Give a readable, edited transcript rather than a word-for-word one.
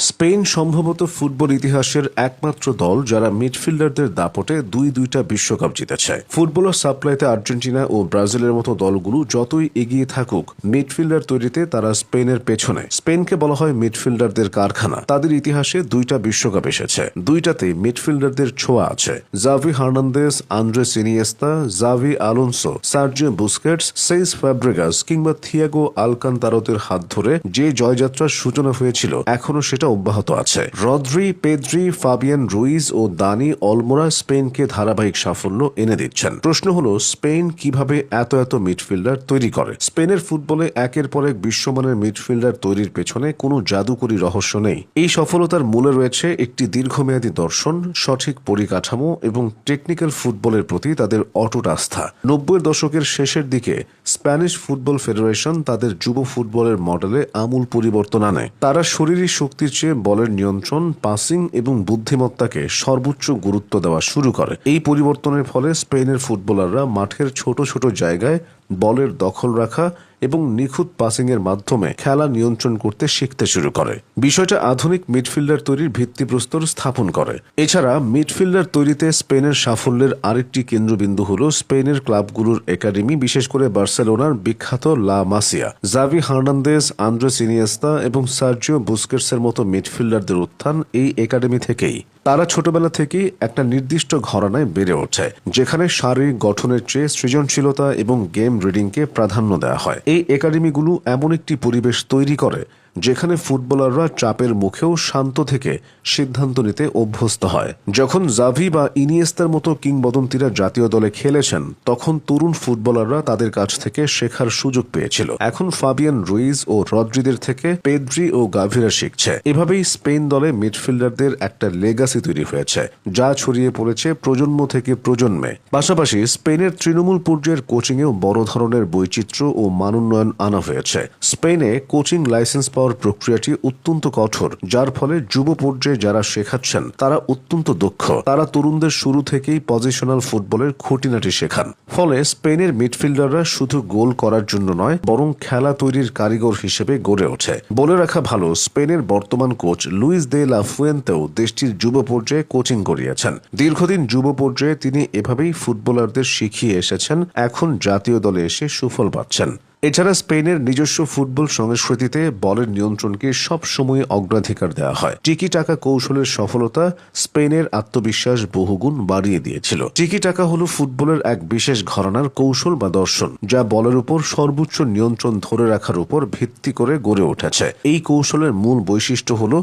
Spain সম্ভবত football ইতিহাসের একমাত্র দল যারা মিডফিল্ডারদের দাপটে দুইটা বিশ্বকাপ জিতেছে। ফুটবলার সাপ্লাইতে আর্জেন্টিনা ও ব্রাজিলের মতো দলগুলো যতই এগিয়ে থাকুক, মিডফিল্ডার তৈরিতে তারা স্পেনের পেছনে। স্পেনকে বলা হয় মিডফিল্ডারদের কারখানা। তাদের ইতিহাসে দুইটা বিশ্বকাপ এসেছে, দুইটাতে মিডফিল্ডারদের ছোঁয়া আছে। Xavi Hernandez, Andres Iniesta, Xavi Alonso, Sergio Busquets, says Fabregas কিংবা থিয়াগো আলকান্তারোদের হাত ধরে যে জয়যাত্রার সূচনা হয়েছিল এখনো সেটা অব্যাহত আছে। রদ্রি, পেদ্রি, ফাবিয়ান রুইজ ও দানি অলমোরা স্পেনকে ধারাবাহিক সাফল্য এনে দিচ্ছেন। প্রশ্ন হলো, স্পেন কিভাবে এত মিডফিল্ডার তৈরি করে? স্পেনের ফুটবলে একের পর এক বিশ্বমানের মিডফিল্ডার তৈরির পেছনে কোনো জাদুকরী রহস্য নেই। এই সফলতার মূলে রয়েছে একটি দীর্ঘমেয়াদী দর্শন, সঠিক পরিকাঠামো এবং টেকনিক্যাল ফুটবলের প্রতি তাদের অটুট আস্থা। 90-এর দশকের শেষের দিকে স্প্যানিশ ফুটবল ফেডারেশন তাদের যুব ফুটবলের মডেলে আমূল পরিবর্তন আনে। তারা শরীরী শক্তির চেয়ে বলের নিয়ন্ত্রণ, পাসিং এবং বুদ্ধিমত্তাকে সর্বোচ্চ গুরুত্ব দেওয়া শুরু করে। এই পরিবর্তনের ফলে স্পেনের ফুটবলাররা মাঠের ছোট ছোট জায়গায় বলের দখল রাখা এবং নিখুঁত পাসিংয়ের মাধ্যমে খেলা নিয়ন্ত্রণ করতে শিখতে শুরু করে। বিষয়টা আধুনিক মিডফিল্ডার তৈরির ভিত্তিপ্রস্তর স্থাপন করে। এছাড়া মিডফিল্ডার তৈরিতে স্পেনের সাফল্যের আরেকটি কেন্দ্রবিন্দু হল স্পেনের ক্লাবগুলোর একাডেমি, বিশেষ করে বার্সেলোনার বিখ্যাত লা Masia. Xavi Hernandez, Andres Iniesta এবং সার্জিও বুস্কেটসের মতো মিডফিল্ডারদের উত্থান এই একাডেমি থেকেই। তারা ছোটবেলা থেকেই একটা নির্দিষ্ট ঘরানায় বেড়ে ওঠে, যেখানে শারীরিক গঠনের চেয়ে সৃজনশীলতা এবং গেম রিডিংকে প্রাধান্য দেওয়া হয়। এই একাডেমিগুলো এমন একটি পরিবেশ তৈরি করে যেখানে ফুটবলাররা চাপের মুখেও শান্ত থেকে সিদ্ধান্ত নিতে অভ্যস্ত হয়। যখন জাভি বা ইনিয়েস্তার মতো কিংবদন্তিরা জাতীয় দলে খেলেছেন, তখন তরুণ ফুটবলাররা তাদের কাছ থেকে শেখার সুযোগ পেয়েছিল। এখন ফাবিয়ান রুইজ ও রদ্রিদের থেকে পেদ্রি ও গাভিরা শিখছে। এভাবেই স্পেন দলে মিডফিল্ডারদের একটা লেগাসি তৈরি হয়েছে, যা ছড়িয়ে পড়েছে প্রজন্ম থেকে প্রজন্মে। পাশাপাশি স্পেনের তৃণমূল পর্যায়ের কোচিংয়েও বড় ধরনের বৈচিত্র্য ও মানোন্নয়ন আনা হয়েছে। স্পেনে কোচিং লাইসেন্স প্রক্রিয়াটি অত্যন্ত কঠোর, যার ফলে যুব পর্যায়ে যারা শেখাচ্ছেন তারা অত্যন্ত দক্ষ। তারা তরুণদের শুরু থেকেই পজিশনাল ফুটবলের খুঁটিনাটি শেখান। ফলে স্পেনের মিডফিল্ডাররা শুধু গোল করার জন্য নয়, বরং খেলা তৈরির কারিগর হিসেবে গড়ে ওঠে। বলে রাখা ভালো, স্পেনের বর্তমান কোচ লুইস দে লা ফুয়েন্তেও দেশটির যুব পর্যায়ে কোচিং করিয়েছেন। দীর্ঘদিন যুব পর্যায়ে তিনি এভাবেই ফুটবলারদের শিখিয়ে এসেছেন, এখন জাতীয় দলে এসে সুফল পাচ্ছেন। এছাড়া স্পেনের নিজস্ব ফুটবল সংস্কৃতিতে বলের নিয়ন্ত্রণকে সবসময় অগ্রাধিকার দেওয়া হয়। টিকি টাকা কৌশলের সফলতা স্পেনের আত্মবিশ্বাস বহুগুণ বাড়িয়ে দিয়েছিল। টিকি টাকা হলো ফুটবলের এক বিশেষ ঘরানার কৌশল বা দর্শন, যা বলের উপর সর্বোচ্চ নিয়ন্ত্রণ ধরে রাখার উপর ভিত্তি করে গড়ে উঠেছে। এই কৌশলের মূল বৈশিষ্ট্য হলো